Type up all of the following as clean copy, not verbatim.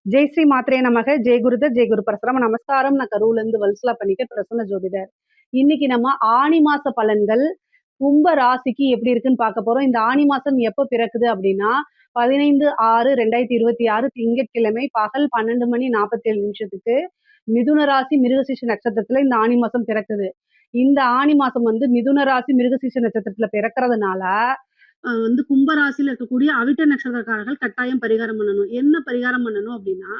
ஜெய் ஸ்ரீ மாத்ரே நமக, ஜெய் குருதர், ஜெய் குரு பரசுராம. நமஸ்காரம். நான் கரூர்ல இருந்து வல்சலா பண்ணிக்க பிரசன்ன ஜோதிடர். இன்னைக்கு நம்ம ஆனி மாச பலன்கள் கும்ப ராசிக்கு எப்படி இருக்குன்னு பார்க்க போறோம். இந்த ஆனி மாசம் எப்ப பிறக்குது அப்படின்னா 15/6/2026 திங்கட்கிழமை பகல் 12:47 மிதுன ராசி மிருகசீஷ நட்சத்திரத்துல இந்த ஆனி மாசம் பிறக்குது. இந்த ஆனி மாசம் வந்து மிதுன ராசி மிருகசீஷ நட்சத்திரத்துல பிறக்கிறதுனால கும்பராசியில இருக்கக்கூடிய அவிட்ட நட்சத்திரக்காரர்கள் கட்டாயம் பரிகாரம் பண்ணணும். என்ன பரிகாரம் பண்ணணும் அப்படின்னா,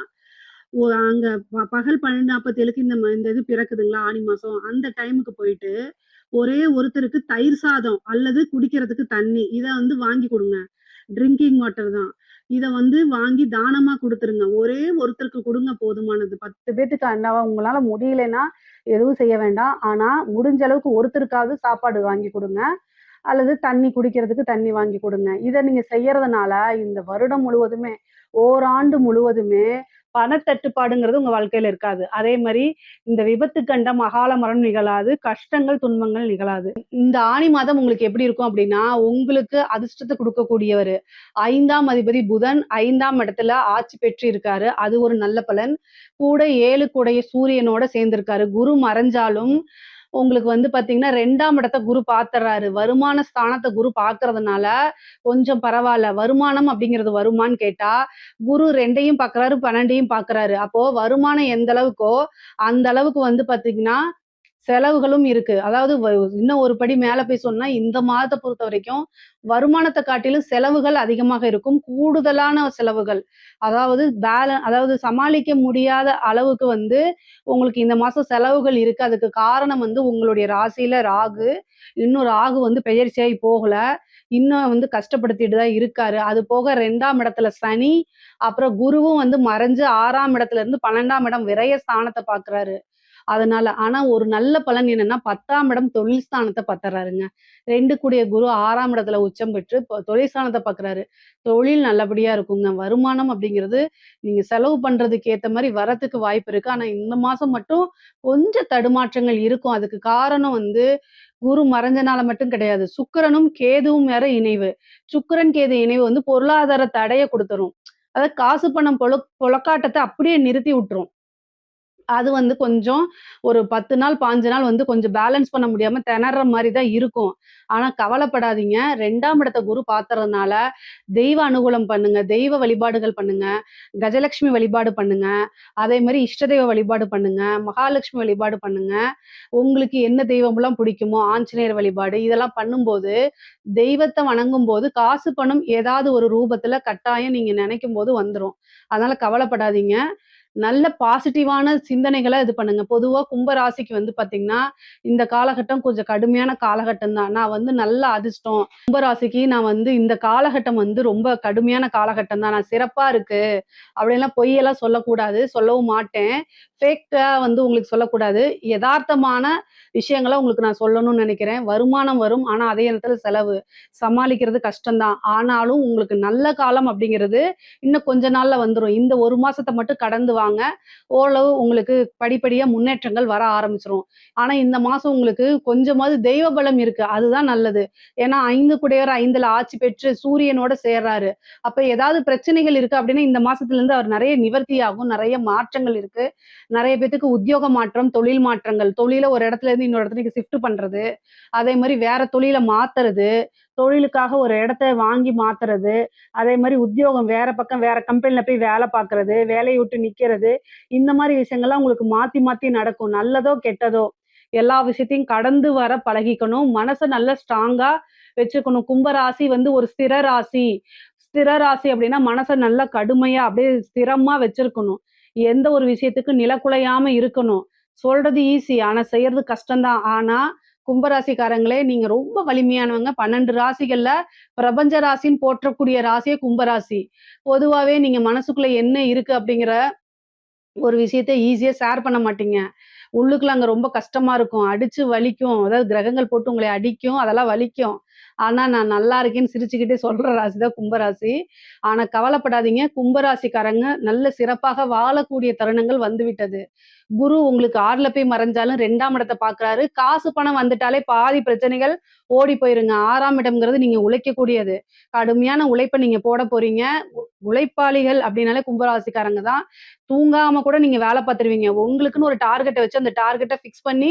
அங்க பகல் 12:47க்கு இந்த இது பிறக்குதுங்களா ஆனி மாசம், அந்த டைமுக்கு போயிட்டு ஒரே ஒருத்தருக்கு தயிர் சாதம் அல்லது குடிக்கிறதுக்கு தண்ணி இத வாங்கி கொடுங்க. ட்ரிங்கிங் வாட்டர் தான். இத வாங்கி தானமா குடுத்துருங்க. ஒரே ஒருத்தருக்கு குடுங்க போதுமானது. 10 பேத்துக்கு அண்டாவா உங்களால முடியலைன்னா எதுவும் செய்ய வேண்டாம். ஆனா முடிஞ்ச அளவுக்கு ஒருத்தருக்காவது சாப்பாடு வாங்கி குடுங்க. அல்லது தண்ணி குடிக்கிறதுக்கு தண்ணி வாங்கி கொடுங்க. இத நீங்க செய்யறதுனால இந்த வருடம் முழுவதுமே, ஓராண்டு முழுவதுமே பணத்தட்டுப்பாடுங்கிறது உங்க வாழ்க்கையில இருக்காது. அதே மாரி இந்த விபத்து கண்டம், அகால மரணம் நிகழாது. கஷ்டங்கள், துன்பங்கள் நிகழாது. இந்த ஆனி மாதம் உங்களுக்கு எப்படி இருக்கும் அப்படின்னா, உங்களுக்கு அதிர்ஷ்டத்த குடுக்கக்கூடியவரு 5ஆம் அதிபதி புதன் 5ஆம் இடத்துல ஆட்சி பெற்று இருக்காரு. அது ஒரு நல்ல பலன். கூட 7 கூடைய சூரியனோட சேர்ந்திருக்காரு. குரு மறைஞ்சாலும் உங்களுக்கு பார்த்தீங்கன்னா 2ஆம் இடத்த குரு பார்த்துறாரு. வருமான ஸ்தானத்த குரு பார்க்கறதுனால கொஞ்சம் பரவால்ல. வருமானம் அப்படிங்கிறது வருமான்னு கேட்டா, குரு 2யும் பார்க்குறாரு, 12யும் பார்க்குறாரு. அப்போ வருமானம் எந்த அளவுக்கோ, அந்த அளவுக்கு பார்த்தீங்கன்னா, செலவுகளும் இருக்கு. அதாவது இன்னும் ஒரு படி மேல போய் சொன்னா, இந்த மாதத்த பொறுத்தவரைக்கும் வருமானத்த காட்டிலும் செலவுகள் அதிகமாக இருக்கும். கூடுதலான செலவுகள். அதாவது அதாவது சமாளிக்க முடியாத அளவுக்கு உங்களுக்கு இந்த மாசம் செலவுகள் இருக்கு. அதுக்கு காரணம் உங்களுடைய ராசியில ராகு. இன்னும் ராகு பெயர்ச்சியாகி போகல. இன்னும் கஷ்டப்படுத்திட்டு தான் இருக்காரு. அது போக 2ஆம் இடத்துல சனி, அப்புறம் குருவும் மறைஞ்சு 6ஆம் இடத்துல இருந்து 12ஆம் இடம் விரய ஸ்தானத்த பார்க்குறாரு. அதனால ஆனா ஒரு நல்ல பலன் என்னன்னா 10ஆம் இடம் தொழில் ஸ்தானத்த பார்த்துறாருங்க. 2 கூடிய குரு 6ஆம் இடத்துல உச்சம் பெற்று தொழில் ஸ்தானத்த பார்க்குறாரு. தொழில் நல்லபடியா இருக்குங்க. வருமானம் அப்படிங்கிறது நீங்க செலவு பண்றதுக்கு ஏத்த மாரி வரத்துக்கு வாய்ப்பு இருக்கு. ஆனா இந்த மாசம் மட்டும் கொஞ்சம் தடுமாற்றங்கள் இருக்கும். அதுக்கு காரணம் குரு மறைஞ்சனால மட்டும் கிடையாது. சுக்கிரனும் கேதுவும் வேற இணைவு. சுக்கிரன் கேது இணைவு பொருளாதார தடைய குடுத்துரும். அதாவது காசு பணம் புழக்காட்டத்த அப்படியே நிறுத்தி விட்டுரும். அது கொஞ்சம் ஒரு 10 நாள், 5 நாள் கொஞ்சம் பேலன்ஸ் பண்ண முடியாம திணர்ற மாரி தான் இருக்கும். ஆனா கவலைப்படாதீங்க. 2ஆம் இடத்த குரு பார்த்துறதுனால, தெய்வ அனுகூலம் பண்ணுங்க. தெய்வ வழிபாடுகள் பண்ணுங்க. கஜலட்சுமி வழிபாடு பண்ணுங்க. அதே மாரி இஷ்ட தெய்வ வழிபாடு பண்ணுங்க. மகாலட்சுமி வழிபாடு பண்ணுங்க. உங்களுக்கு என்ன தெய்வம்லாம் பிடிக்குமோ, ஆஞ்சநேயர் வழிபாடு இதெல்லாம் பண்ணும்போது, தெய்வத்த வணங்கும்போது காசு, பணம் ஏதாவது ஒரு ரூபத்துல கட்டாயம் நீங்க நினைக்கும்போது வந்துரும். அதனால கவலைப்படாதீங்க. நல்ல பாசிட்டிவான சிந்தனைகள இது பண்ணுங்க. பொதுவா கும்ப ராசிக்கு பார்த்தீங்கன்னா, இந்த காலகட்டம் கொஞ்சம் கடுமையான காலகட்டம் தான். நான் நல்ல அதிர்ஷ்டம். கும்ப ராசிக்கு நான் இந்த காலகட்டம் ரொம்ப கடுமையான காலகட்டம் தான். நான் சிறப்பா இருக்கு. அப்படின்லாம் பொய்யெல்லாம் சொல்லக்கூடாது. சொல்லவும் மாட்டேன். ஃபேக்கா உங்களுக்கு சொல்லக்கூடாது. எதார்த்தமான விஷயங்கள உங்களுக்கு நான் சொல்லணும்னு நெனைக்கிறேன். வருமானம் வரும். ஆனா அதே நேரத்துல செலவு. சமாளிக்கிறது கஷ்டம் தான். ஆனாலும் உங்களுக்கு நல்ல காலம் அப்படிங்கிறது இன்னும் கொஞ்ச நாள்ல வந்துரும். இந்த 1 மாசத்த மட்டும் கடந்து வாங்க. ஓரளவு உங்களுக்கு படிப்படியா முன்னேற்றங்கள் வர ஆரம்பிச்சுரும். ஆனா இந்த மாசம் உங்களுக்கு கொஞ்சமாவது தெய்வ பலம் இருக்கு. அதுதான் நல்லது. ஏன்னா 5 கூடையவர் 5ல ஆட்சி பெற்று சூரியனோட சேர்றாரு. அப்ப ஏதாவது பிரச்சனைகள் இருக்கு அப்படின்னா, இந்த மாசத்துலருந்து அவர் நெறைய நிவர்த்தி ஆகும். நெறைய மாற்றங்கள் இருக்கு. நெறைய பேத்துக்கு உத்தியோக மாற்றம், தொழில் மாற்றங்கள். தொழில ஒரு இடத்துல இருந்து இன்னொரு இடத்துக்கு ஷிஃப்ட் பண்றது. அதே மாரி வேற தொழில மாத்துறது. தொழிலுக்காக ஒரு இடத்த வாங்கி மாத்துறது. அதே மாரி உத்தியோகம் வேற பக்கம் வேற கம்பெனில போய் வேலை பார்க்கறது, வேலைய விட்டு நிக்கிறது. இந்த மாரி விஷயங்கள்லாம் உங்களுக்கு மாத்தி மாத்தி நடக்கும். நல்லதோ, கெட்டதோ எல்லா விஷயத்தையும் கடந்து வர பழகிக்கணும். மனச நல்லா ஸ்ட்ராங்கா வச்சுக்கணும். கும்ப ராசி ஒரு ஸ்திர ராசி. ஸ்திர ராசி அப்படின்னா மனச நல்லா கடுமையா அப்படியே ஸ்திரமா வச்சிருக்கணும். எந்த ஒரு விஷயத்துக்கும் நிலகுலையாம இருக்கணும். சொல்றது ஈஸி. ஆனா செய்யறது கஷ்டம் தான். ஆனா கும்பராசிக்காரங்களே நீங்க ரொம்ப வலிமையானவங்க. 12 ராசிகள்ல பிரபஞ்ச ராசின்னு போற்றக்கூடிய ராசியே கும்பராசி. பொதுவாவே நீங்க மனசுக்குள்ள என்ன இருக்கு அப்படிங்கிற ஒரு விஷயத்த ஈஸியா ஷேர் பண்ண மாட்டீங்க. உள்ளுக்குள்ள அங்க ரொம்ப கஷ்டமா இருக்கும். அடிச்சு வலிக்கும். அதாவது கிரகங்கள் போட்டு உங்கள அடிக்கும். அதெல்லாம் வலிக்கும். ஆனா நான் நல்லா இருக்கேன்னு சிரிச்சுக்கிட்டே சொல்ற ராசி தான் கும்பராசி. ஆனா கவலைப்படாதீங்க. கும்பராசிக்காரங்க நல்ல சிறப்பாக வாழக்கூடிய தருணங்கள் வந்துவிட்டது. குரு உங்களுக்கு 6ல போய் மறைஞ்சாலும் 2ஆம் இடத்த பார்க்குறாரு. காசு, பணம் வந்துட்டாலே பாதி பிரச்சனைகள் ஓடி போயிருங்க. 6ஆம் இடம்ங்கிறது நீங்க உழைக்கக்கூடியது. கடுமையான உழைப்ப நீங்க போட போறீங்க. உழைப்பாளிகள் அப்டின்னாலே கும்பராசிக்காரங்க தான். தூங்காம கூட நீங்க வேல பார்த்துருவீங்க. உங்களுக்குன்னு ஒரு டார்கெட்ட வச்சு அந்த டார்கெட்ட ஃபிக்ஸ் பண்ணி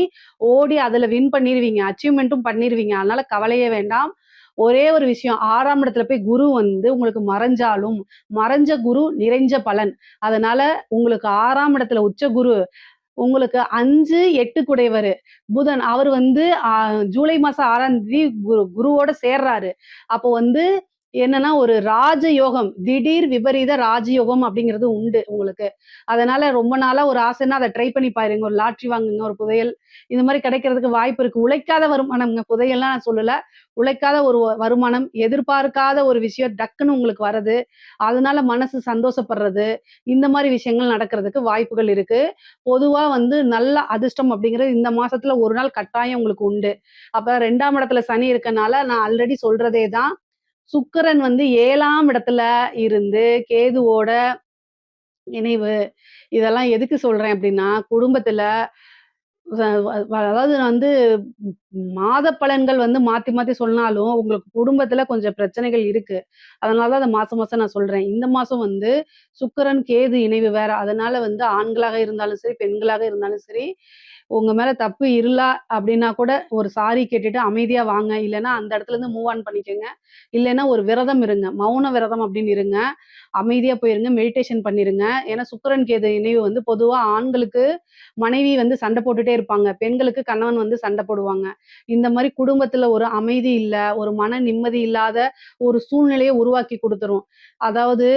ஓடி அதுல வின் பண்ணிருவீங்க. அச்சீவ்மென்ட்டும் பண்ணிருவீங்க. அதனால கவலையே வேண்டாம். ஒரே ஒரு விஷயம் 6ஆம் இடத்துல போய் குரு வந்து உங்களுக்கு மறைஞ்சாலும், மறைஞ்ச குரு நிறைஞ்ச பலன். அதனால உங்களுக்கு 6ஆம் இடத்துல உச்ச குரு உங்களுக்கு 5, 8 குடையவரு. புதன். அவரு வந்து ஜூலை மாசம் 6ஆம் தேதி குருவோட சேர்றாரு. அப்போ வந்து என்னன்னா, ஒரு ராஜயோகம். திடீர் விபரீத ராஜயோகம் அப்படிங்கிறது உண்டு உங்களுக்கு. அதனால ரொம்ப நாளா ஒரு ஆசைன்னா அத ட்ரை பண்ணி பாருங்க. ஒரு லாட்டரி வாங்குங்க, ஒரு புதையல். இந்த மாரி கிடைக்கிறதுக்கு வாய்ப்பு இருக்கு. உழைக்காத வருமானம்ங்க. புதையல்லாம் நான் சொல்லல. உழைக்காத ஒரு வருமானம், எதிர்பார்க்காத ஒரு விஷயம் டக்குன்னு உங்களுக்கு வரது. அதனால மனசு சந்தோஷப்படுறது. இந்த மாரி விஷயங்கள் நடக்கிறதுக்கு வாய்ப்புகள் இருக்கு. பொதுவா வந்து நல்ல அதிர்ஷ்டம் அப்படிங்கிறது இந்த மாசத்துல ஒரு நாள் கட்டாயம் உங்களுக்கு உண்டு. அப்ப 2ஆம் இடத்துல சனி இருக்கனால நான் ஆல்ரெடி சொல்றதே தான். சுக்கிரன் வந்து 7ஆம் இடத்துல இருந்து கேதுவோட இணைவு. இதெல்லாம் எதுக்கு சொல்றேன் அப்படின்னா, குடும்பத்துல வ வ அதாவது நான் வந்து மாத பலன்கள் வந்து மாத்தி மாத்தி சொன்னாலும், உங்களுக்கு குடும்பத்துல கொஞ்சம் பிரச்சனைகள் இருக்கு. அதனால தான் அத மாசம் மாசம் நான் சொல்றேன். இந்த மாசம் வந்து சுக்கிரன், கேது இணைவு வேற. அதனால வந்து ஆண்களாக இருந்தாலும் சரி, பெண்களாக இருந்தாலும் சரி, உங்க மேல தப்பு இல்ல அப்டின்னா கூட ஒரு சாரி கேட்டுட்டு அமைதியா வாங்க. இல்லன்னா அந்த இடத்துலருந்து மூவ் ஆன் பண்ணிக்கங்க. இல்லன்னா ஒரு விரதம் இருங்க. மௌன விரதம் அப்டின்னு இருங்க. அமைதியா போயிருங்க. மெடிடேஷன் பண்ணிருங்க. ஏன்னா சுக்கிரன், கேது இணைவு வந்து பொதுவா ஆண்களுக்கு மனைவி வந்து சண்டை போட்டுட்டே இருப்பாங்க. பெண்களுக்கு கணவன் வந்து சண்டை போடுவாங்க. இந்த மாரி குடும்பத்துல ஒரு அமைதி இல்ல, ஒரு மன நிம்மதி இல்லாத ஒரு சூழ்நிலைய உருவாக்கி குடுத்துரும். அதாவது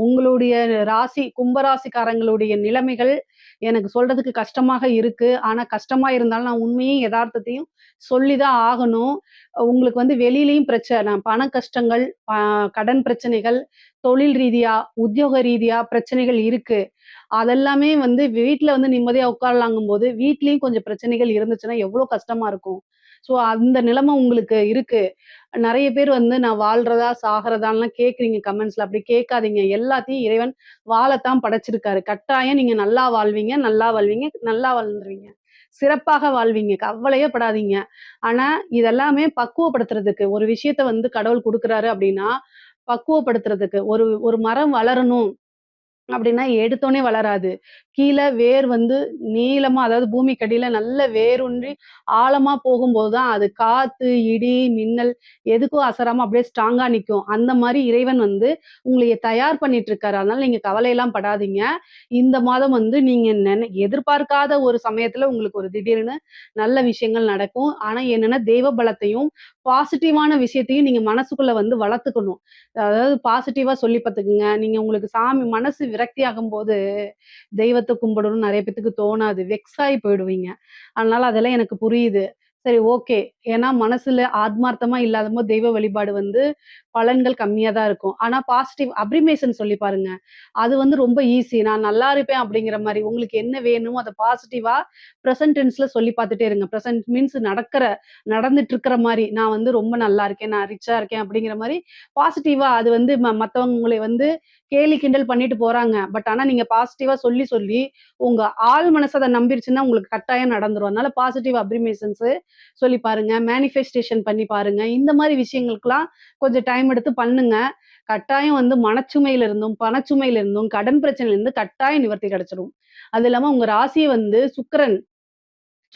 உங்களுடைய ராசி கும்பராசிக்காரங்களுடைய நிலைமைகள் எனக்கு சொல்றதுக்கு கஷ்டமாக இருக்கு. ஆனா கஷ்டமா இருந்தாலும் நான் உண்மையும் எதார்த்தத்தையும் சொல்லி தான் ஆகணும். உங்களுக்கு வந்து வெளியிலயும் பிரச்சனை, பண கஷ்டங்கள், கடன் பிரச்சனைகள், தொழில் ரீதியா, உத்தியோக ரீதியா பிரச்சனைகள் இருக்கு. அதெல்லாமே வந்து வீட்ல வந்து நிம்மதியா உட்காரலாங்கும்போது, வீட்லயும் கொஞ்சம் பிரச்சனைகள் இருந்துச்சுன்னா எவ்ளோ கஷ்டமா இருக்கும். ஸோ அந்த நிலைமை உங்களுக்கு இருக்கு. நெறைய பேர் வந்து நான் வாழ்றதா, சாகுறதான்லாம் கேட்கிறீங்க கமெண்ட்ஸ்ல. அப்படி கேட்காதீங்க. எல்லாத்தையும் இறைவன் வாழத்தான் படைச்சிருக்காரு. கட்டாயம் நீங்க நல்லா வாழ்வீங்க, நல்லா வாழ்வீங்க, நல்லா வாழ்ந்துருவீங்க. சிறப்பாக வாழ்வீங்க. கவலையே படாதீங்க. ஆனா, இதெல்லாமே பக்குவப்படுத்துறதுக்கு, ஒரு விஷயத்த வந்து கடவுள் குடுக்குறாரு அப்படின்னா, பக்குவப்படுத்துறதுக்கு. ஒரு ஒரு மரம் வளரணும் அப்படின்னா எடுத்தோனே வளராது. கீழ வேர் வந்து நீளமா அதாவது பூமிக்கடியில நல்ல வேரூன்றி ஆழமா போகும்போது தான் அது காத்து, இடி, மின்னல் எதுக்கும் அசராம அப்படியே ஸ்ட்ராங்கா நிக்கும். அந்த மாரி இறைவன் வந்து உங்களைய தயார் பண்ணிட்டு இருக்காரு. அதனால நீங்க கவலையெல்லாம் படாதீங்க. இந்த மாதம் வந்து நீங்க எதிர்பார்க்காத ஒரு சமயத்துல உங்களுக்கு ஒரு திடீர்னு நல்ல விஷயங்கள் நடக்கும். ஆனா என்னன்னா தெய்வ பலத்தையும், பாசிட்டிவான விஷயத்தையும் நீங்க மனசுக்குள்ள வந்து வளர்த்துக்கணும். அதாவது பாசிட்டிவா சொல்லி பாத்துக்கங்க. நீங்க உங்களுக்கு சாமி மனசு விரக்தி ஆகும்போது, தெய்வத்த கும்பிடணும்னு நெறைய பேத்துக்கு தோணாது. வெக்ஸ் ஆயி போயிடுவீங்க. அதனால அதெல்லாம் எனக்கு புரியுது. சரி ஓகே. ஏன்னா மனசுல ஆத்மார்த்தமா இல்லாதபோது தெய்வ வழிபாடு வந்து பலன்கள் கம்மியா தான் இருக்கும். ஆனா பாசிட்டிவ் அப்ரிமேஷன் சொல்லி பாருங்க. அது வந்து ரொம்ப ஈஸி. நான் நல்லா இருப்பேன் அப்படிங்கிற மாரி. உங்களுக்கு என்ன வேணுமோ அத பாசிட்டிவா பிரசன்ட் டென்ஸ்ல சொல்லி பார்த்துட்டே இருங்க. பிரசன்ட் மீன்ஸ் நடந்துட்டு இருக்கிற மாரி. நான் வந்து ரொம்ப நல்லா இருக்கேன். நான் ரிச்சா இருக்கேன் அப்படிங்கிற மாரி பாசிட்டிவா அது வந்து மத்தவங்க உங்களை வந்து கேலி கிண்டல் பண்ணிட்டு போறாங்க. பட் ஆனா நீங்க பாசிட்டிவா சொல்லி சொல்லி உங்க ஆழ் மனசு அத நம்பிருச்சுன்னா உங்களுக்கு கட்டாயம் நடந்துரும். அதனால பாசிட்டிவ் அப்ரிமேஷன்ஸ் சொல்லி பாருங்க. மேனிஃபெஸ்டேஷன் பண்ணி பாருங்க. இந்த மாரி விஷயங்களுக்கெல்லாம் கொஞ்சம் டைம் எடுத்து பண்ணுங்க. கட்டாயம் வந்து மனச்சுமையில இருந்தும், பணச்சுமையில இருந்தும், கடன் பிரச்சனையில இருந்து கட்டாயம் நிவர்த்தி கிடைச்சிரும். அது இல்லாம உங்க ராசிய வந்து சுக்கிரன்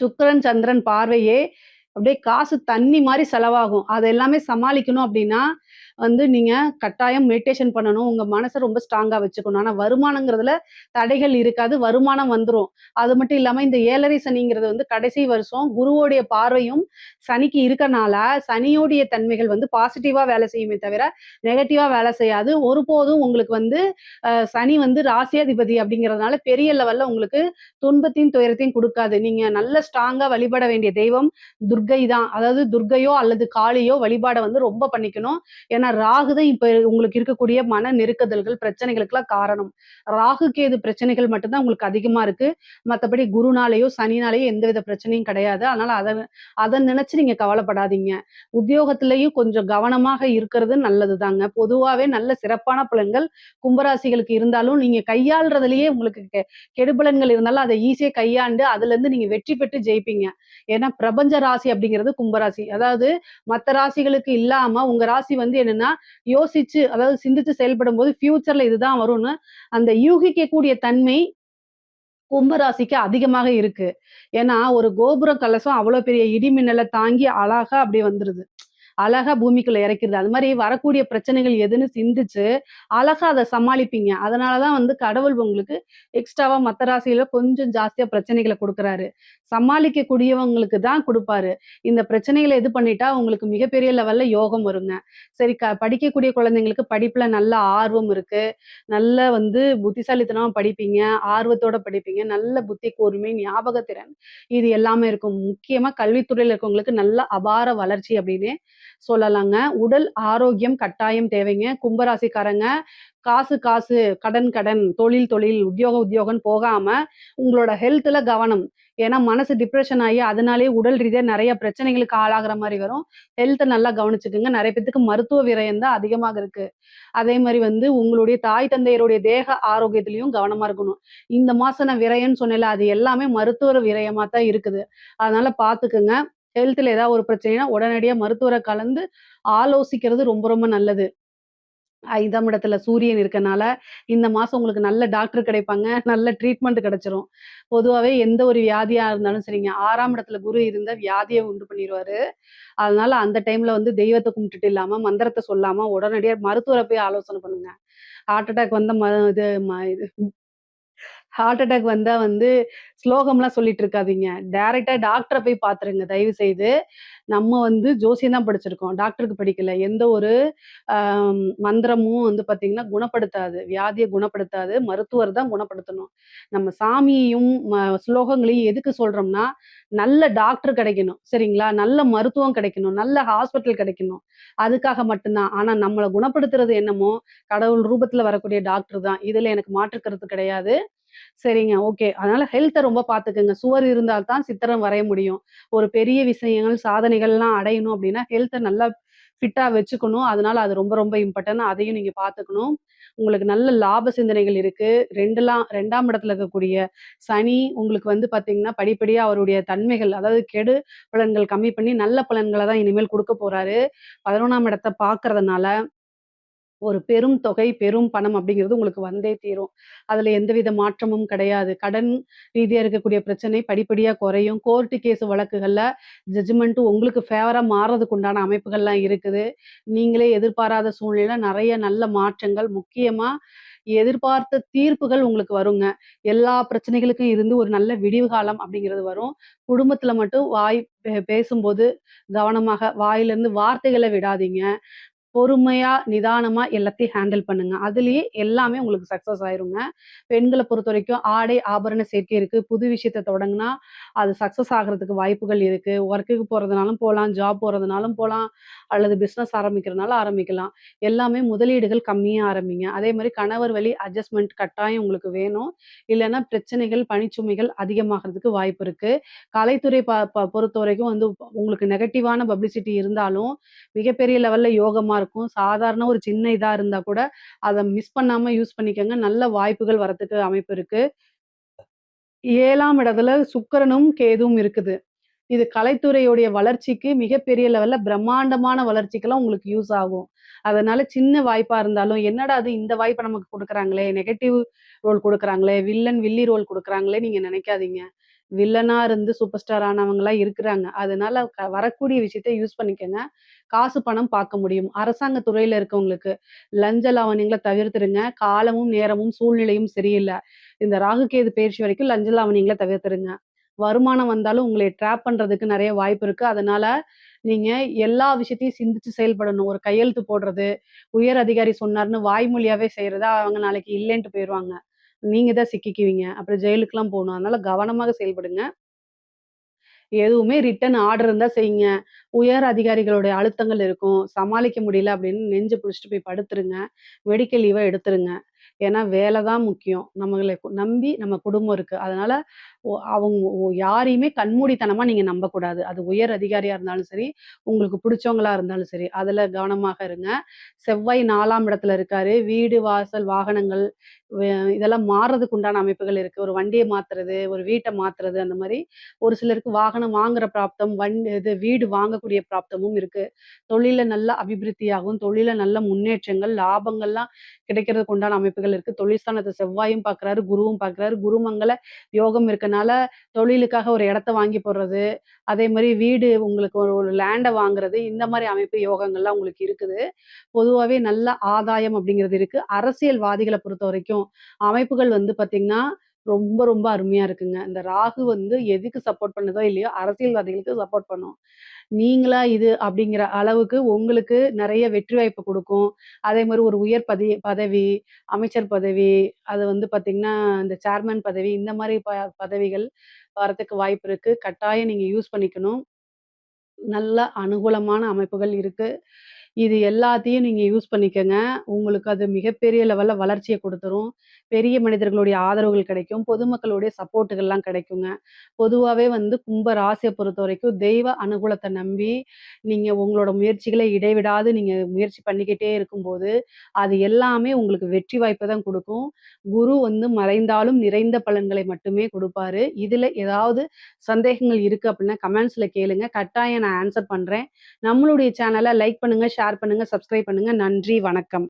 சுக்கிரன், சந்திரன் பார்வையே அப்படியே காசு தண்ணி மாரி செலவாகும். அத எல்லாமே சமாளிக்கணும் அப்படின்னா, வந்து நீங்க கட்டாயம் மெடிடேஷன் பண்ணணும். உங்க மனச ரொம்ப ஸ்ட்ராங்கா வச்சுக்கணும். ஆனா வருமானங்கிறதுல தடைகள் இருக்காது. வருமானம் வந்துரும். அது மட்டும் இல்லாம இந்த 7:30 சனிங்கிறது வந்து கடைசி வருஷம் குருவோடைய பார்வையும் சனிக்கு இருக்கனால, சனியோடைய தன்மைகள் வந்து பாசிட்டிவா வேலை செய்யுமே தவிர, நெகட்டிவா வேலை செய்யாது. ஒருபோதும் உங்களுக்கு வந்து சனி வந்து ராசியாதிபதி அப்படிங்கிறதுனால பெரிய லெவல்ல உங்களுக்கு துன்பத்தையும், துயரத்தையும் குடுக்காது. நீங்க நல்ல ஸ்ட்ராங்கா வழிபட வேண்டிய தெய்வம் துர்க்கை தான். அதாவது துர்க்கையோ அல்லது காளியோ வழிபாட வந்து ரொம்ப பண்ணிக்கணும். ஏன்னா ராகு தான் இப்ப உங்களுக்கு இருக்கக்கூடிய மன நெருக்குதல்கள், பிரச்சனைகளுக்கெல்லாம் காரணம். ராகு, கேது பிரச்சனைகள் மட்டும் தான் உங்களுக்கு அதிகமா இருக்கு. மத்தபடி குருனாலயோ, சனினாலயோ எந்தவித பிரச்சனையும் கிடையாது. அதனால அத அத நினைச்சு நீங்க கவலைப்படாதீங்க. உத்தியோகத்திலயும் கொஞ்சம் கவனமாக இருக்கிறது நல்லதுதாங்க. பொதுவாவே நல்ல சிறப்பான பலன்கள் கும்பராசிகளுக்கு இருந்தாலும், நீங்க கையாள்றதுலயே உங்களுக்கு கெடுபலன்கள் இருந்தாலும் அத ஈஸியா கையாண்டு அதுலருந்து நீங்க வெற்றி பெற்று ஜெயிப்பீங்க. ஏன்னா பிரபஞ்ச ராசி அப்படிங்கிறது கும்பராசி. அதாவது மத்த ராசிகளுக்கு இல்லாம உங்க ராசி வந்து என்னன்னா, யோசிச்சு அதாவது சிந்திச்சு செயல்படும்போது ஃபியூச்சர்ல இதுதான் வரும்னு அந்த யூகிக்கக்கூடிய தன்மை கும்பராசிக்கு அதிகமாக இருக்கு. ஏன்னா, ஒரு கோபுர கலசம் அவ்வளோ பெரிய இடி மின்னல தாங்கி அழகா அப்படியே வந்துருது. அழகா பூமிக்குள்ள இறக்கிருது. அது மாரி வரக்கூடிய பிரச்சனைகள் எதுன்னு சிந்திச்சு, அழகா அத சமாளிப்பீங்க. அதனால தான் வந்து கடவுள் உங்களுக்கு எக்ஸ்ட்ராவா மத்த ராசியில கொஞ்சம் ஜாஸ்தியா பிரச்சனைகள குடுக்குறாரு. சமாளிக்கக்கூடியவங்களுக்கு தான் குடுப்பாரு. இந்த பிரச்சனைகள இது பண்ணிட்டா உங்களுக்கு மிகப்பெரிய லெவல்ல யோகம் வருங்க. சரி படிக்கக்கூடிய குழந்தைங்களுக்கு படிப்புல நல்ல ஆர்வம் இருக்கு. நல்ல வந்து புத்திசாலித்தனமா படிப்பீங்க. ஆர்வத்தோட படிப்பீங்க. நல்ல புத்தி கூர்மை, ஞாபகத்திறன் இது எல்லாமே இருக்கும். முக்கியமா கல்வித்துறையில இருக்கவங்களுக்கு நல்ல அபார வளர்ச்சி அப்டின்னே சொல்லலாங்க. உடல் ஆரோக்கியம் கட்டாயம் தேவைங்க. கும்பராசிக்காரங்க காசு, காசு, கடன், கடன், தொழில், தொழில், உத்தியோகம், உத்தியோகம்ன்னு போகாம உங்களோட ஹெல்த்ல கவனம். ஏன்னா மனசு டிப்ரஷன் ஆயி அதனாலேயே உடல் ரீதியா நெறைய பிரச்சனைகளுக்கு ஆளாகுற மாரி வரும். ஹெல்த்த நல்லா கவனிச்சுக்கங்க. நெறைய பேத்துக்கு மருத்துவ விரயம் தான் அதிகமாக இருக்கு. அதே மாரி வந்து உங்களுடைய தாய் தந்தையருடைய தேக ஆரோக்கியத்திலயும் கவனமா இருக்கணும். இந்த மாசம் நான் விரயம்ன்னு சொன்னேன்ல, அது எல்லாமே மருத்துவ விரயமா தான் இருக்குது. அதனால பாத்துக்கங்க. ஹெல்த்ல ஏதாவது ஒரு பிரச்சனைனா உடனடியா மருத்துவர கலந்து ஆலோசிக்கிறது ரொம்ப ரொம்ப நல்லது. 5ஆம் இடத்துல சூரியன் இருக்கனால, இந்த மாசம் உங்களுக்கு நல்ல டாக்டர் கிடைப்பாங்க. நல்ல ட்ரீட்மெண்ட் கிடைச்சிரும். பொதுவாவே எந்த ஒரு வியாதியா இருந்தாலும் சரிங்க, 6ஆம் இடத்துல குரு இருந்தா வியாதிய உண்டு பண்ணிருவாரு. அதனால அந்த டைம்ல வந்து தெய்வத்த கும்பிட்டுட்டு இல்லாம, மந்திரத்த சொல்லாம உடனடியா மருத்துவர போய் ஆலோசனை பண்ணுங்க. ஹார்ட் அட்டாக் வந்தா இது ஹார்ட் அட்டாக் வந்தா வந்து ஸ்லோகம்லாம் சொல்லிட்டு இருக்காதீங்க. டைரக்ட்டா டாக்டர போய் பார்த்துருங்க தயவு செய்து. நம்ம வந்து ஜோசியம் தான் படிச்சிருக்கோம். டாக்டருக்கு படிக்கல. எந்த ஒரு அ மந்திரமும் வந்து பார்த்தீங்கன்னா, குணப்படுத்தாது. வியாதிய குணப்படுத்தாது. மருத்துவர் தான் குணப்படுத்தணும். நம்ம சாமியையும், ஸ்லோகங்களையும் எதுக்கு சொல்றோம்னா, நல்ல டாக்டர் கிடைக்கணும். சரிங்களா? நல்ல மருத்துவம் கிடைக்கணும். நல்ல ஹாஸ்பிட்டல் கிடைக்கணும். அதுக்காக மட்டும் தான். ஆனா நம்மள குணப்படுத்துறது என்னமோ, கடவுள் ரூபத்துல வரக்கூடிய டாக்டர் தான். இதுல எனக்கு மாற்று கருத்து கிடையாது. சரிங்க. ஓகே. அதனால ஹெல்த்த ரொம்ப பாத்துக்கங்க. சுவர் இருந்தா தான் சித்திரம் வரைய முடியும். ஒரு பெரிய விஷயங்கள், சாதனைகள்லாம் அடையணும் அப்டின்னா, ஹெல்த்த நல்லா ஃபிட்டா வச்சுக்கணும். அதனால அது ரொம்ப ரொம்ப இம்பார்ட்டன்ட். அதையும் நீங்க பாத்துக்கணும். உங்களுக்கு நல்ல லாப சிந்தனைகள் இருக்கு. 2ஆம் இடத்துல இருக்கக்கூடிய சனி உங்களுக்கு வந்து பாத்தீங்கன்னா, படிப்படியா அவருடைய தன்மைகள், அதாவது கெடு பலன்கள் கம்மி பண்ணி, நல்ல பலன்கள தான் இனிமேல் குடுக்க போறாரு. 11ஆம் இடத்த பாக்குறதுனால ஒரு பெரும் தொகை, பெரும் பணம் அப்படிங்கிறது உங்களுக்கு வந்தே தீரும். அதுல எந்தவித மாற்றமும் கிடையாது. கடன் ரீதியா இருக்கக்கூடிய பிரச்சனை படிப்படியா குறையும். கோர்ட் கேஸ் வழக்குகள்ல ஜட்ஜ்மெண்ட் உங்களுக்கு ஃபேவரா மாறுறதுக்கு உண்டான அமைப்புகள்லாம் இருக்குது. நீங்களே எதிர்பாராத சூழ்நிலையில நெறைய நல்ல மாற்றங்கள், முக்கியமா எதிர்பார்த்த தீர்ப்புகள் உங்களுக்கு வருங்க. எல்லா பிரச்சனைகளுக்கும் இருந்து ஒரு நல்ல விடிவு காலம் அப்படிங்கிறது வரும். குடும்பத்துல மட்டும் வாய் பேசும்போது கவனமாக வாயிலிருந்து வார்த்தைகள விடாதீங்க. பொறுமையா, நிதானமா எல்லாத்தையும் ஹேண்டில் பண்ணுங்க. அதிலேயே எல்லாமே உங்களுக்கு சக்சஸ் ஆயிருங்க. பெண்கள பொறுத்தவரைக்கும் ஆடை, ஆபரண சேர்க்கை இருக்கு. புது விஷயத்த தொடங்குனா, அது சக்சஸ் ஆகுறதுக்கு வாய்ப்புகள் இருக்கு. ஒர்க்குக்கு போறதுனாலும் போலாம், ஜாப் போறதுனாலும் போலாம், அல்லது பிசினஸ் ஆரம்பிக்கிறனாலும் ஆரம்பிக்கலாம். எல்லாமே முதலீடுகள் கம்மியா ஆரம்பிங்க. அதே மாரி கணவர் வழி அட்ஜஸ்ட்மென்ட் கட்டாயம் உங்களுக்கு வேணும். இல்லன்னா பிரச்சனைகள், பணிச்சுமைகள் அதிகமாகறதுக்கு வாய்ப்பு இருக்கு. கலைத்துறை ப ப பொறுத்தவரைக்கும் வந்து உங்களுக்கு நெகட்டிவான பப்ளிசிட்டி இருந்தாலும், மிகப்பெரிய லெவல்ல யோகமா இருக்கும். சாதாரண ஒரு சின்ன இதா இருந்தா கூட, அத மிஸ் பண்ணாம யூஸ் பண்ணிக்கங்க. நல்ல வாய்ப்புகள் வரதுக்கு அமைப்பு இருக்கு. 7ஆம் இடத்துல சுக்கிரனும், கேதுவும் இருக்குது. இது கலைத்துறையுடைய வளர்ச்சிக்கு மிகப்பெரிய லெவல்ல பிரம்மாண்டமான வளர்ச்சிக்கெல்லாம் உங்களுக்கு யூஸ் ஆகும். அதனால சின்ன வாய்ப்பா இருந்தாலும், என்னடா இது இந்த வாய்ப்ப நமக்கு குடுக்குறாங்களே! நெகட்டிவ் ரோல் குடுக்குறாங்களே! வில்லி ரோல் குடுக்குறாங்களே நீங்க நெனைக்காதீங்க. வில்லனா இருந்து சூப்பர் ஸ்டார் ஆனவங்கலாம் இருக்கிறாங்க. அதனால வரக்கூடிய விஷயத்த யூஸ் பண்ணிக்கங்க. காசு, பணம் பார்க்க முடியும். அரசாங்க துறையில இருக்கவங்களுக்கு லஞ்ச லாவண்யங்கள தவிர்த்துருங்க. காலமும், நேரமும், சூழ்நிலையும் சரியில்ல. இந்த ராகு, கேது பெயர்ச்சி வரைக்கும் லஞ்ச லாவண்யங்கள தவிர்த்துருங்க. வருமானம் வந்தாலும் உங்களை ட்ராப் பண்றதுக்கு நெறைய வாய்ப்பு இருக்கு. அதனால நீங்க எல்லா விஷயத்தையும் சிந்திச்சு செயல்படணும். ஒரு கையெழுத்து போடுறது, உயர் அதிகாரி சொன்னாருன்னு வாய்மொழியாவே செய்றத அவங்க நாளைக்கு இல்லேன்ட்டு போயிருவாங்க. நீங்க தான் சிக்கிக்குவீங்க. அப்புறம் ஜெயிலுக்குலாம் போணும். அதனால கவனமாக செயல்படுங்க. எதுவுமே ரிட்டர்ன் ஆர்டர் இருந்தா செய்யுங்க. உயர் அதிகாரிகளுடைய அழுத்தங்கள் இருக்கும். சமாளிக்க முடியல அப்படின்னு நெஞ்ச பிடிச்சுட்டு போய் படுத்துருங்க. மெடிக்கல் லீவ எடுத்துருங்க. ஏன்னா வேல தான் முக்கியம். நம்மள நம்பி நம்ம குடும்பம் இருக்கு. அதனால அவங்க யாரையுமே கண்மூடித்தனமா நீங்க நம்பக்கூடாது. அது உயர் அதிகாரியா இருந்தாலும் சரி, உங்களுக்கு புடிச்சவங்களா இருந்தாலும் சரி. அதுல கவனமாக இருங்க. செவ்வாய் 4ஆம் இடத்துல இருக்காரு. வீடு, வாசல், வாகனங்கள் வே இதெல்லாம் மாறுறதுக்கு உண்டான அமைப்புகள் இருக்கு. ஒரு வண்டிய மாத்துறது, ஒரு வீட்ட மாத்துறது அந்த மாரி ஒரு சிலருக்கு வாகனம் வாங்குற பிராப்தம், வீடு வாங்கக்கூடிய பிராப்தமும் இருக்கு. தொழில்ல நல்ல அபிவிருத்தியாகும். தொழில்ல நல்ல முன்னேற்றங்கள், லாபங்கள்லாம் கிடைக்கிறதுக்கு உண்டான அமைப்புகள் இருக்கு. தொழில் ஸ்தானத்த செவ்வாயும் பார்க்குறாரு, குருவும் பார்க்குறாரு. குருமங்கள யோகம் இருக்கனால, தொழிலுக்காக ஒரு இடத்த வாங்கி போடுறது, அதே மாரி வீடு உங்களுக்கு ஒரு ஒரு லேண்ட வாங்குறது, இந்த மாரி அமைப்பு யோகங்கள்லாம் உங்களுக்கு இருக்குது. பொதுவாவே நல்ல ஆதாயம் அப்படிங்கிறது இருக்கு. அரசியல்வாதிகள பொறுத்தவரைக்கும், அமைப்புகள் வந்து பார்த்தீங்கன்னா, ரொம்ப ரொம்ப அருமையா இருக்குங்க. இந்த ராகு வந்து எதுக்கு சப்போர்ட் பண்ணுதோ இல்லையோ, அரசியல்வாதிகளுக்கு சப்போர்ட் பண்ணும். நீங்களா இது அப்படிங்கிற அளவுக்கு உங்களுக்கு நெறைய வெற்றி வாய்ப்பு குடுக்கும். அதே மாரி ஒரு உயர் பதவி, அமைச்சர் பதவி, அது வந்து பார்த்தீங்கன்னா, இந்த சேர்மன் பதவி இந்த மாரி பதவிகள் வரதுக்கு வாய்ப்பு இருக்கு. கட்டாயம் நீங்க யூஸ் பண்ணிக்கணும். நல்ல அனுகூலமான அமைப்புகள் இருக்கு. இது எல்லாத்தையும் நீங்க யூஸ் பண்ணிக்கங்க. உங்களுக்கு அது மிகப்பெரிய லெவல்ல வளர்ச்சிய குடுத்துரும். பெரிய மனிதர்களுடைய ஆதரவுகள் கிடைக்கும். பொதுமக்களுடைய சப்போர்ட்டுகள்லாம் கிடைக்குங்க. பொதுவாவே வந்து கும்ப ராசிய பொறுத்தவரைக்கும் தெய்வ அனுகூலத்த நம்பி, நீங்க உங்களோட முயற்சிகள இடைவிடாது நீங்க முயற்சி பண்ணிக்கிட்டே இருக்கும்போது, அது எல்லாமே உங்களுக்கு வெற்றி வாய்ப்ப தான் குடுக்கும். குரு வந்து மறைந்தாலும் நிறைந்த பலன்களை மட்டுமே குடுப்பாரு. இதுல ஏதாவது சந்தேகங்கள் இருக்கு அப்டின்னா கமெண்ட்ஸ்ல கேளுங்க. கட்டாயம் நான் ஆன்ஸர் பண்றேன். நம்மளுடைய சேனல லைக் பண்ணுங்க, ஷேர் பண்ணுங்க, சப்ஸ்கிரைப் பண்ணுங்க. நன்றி, வணக்கம்.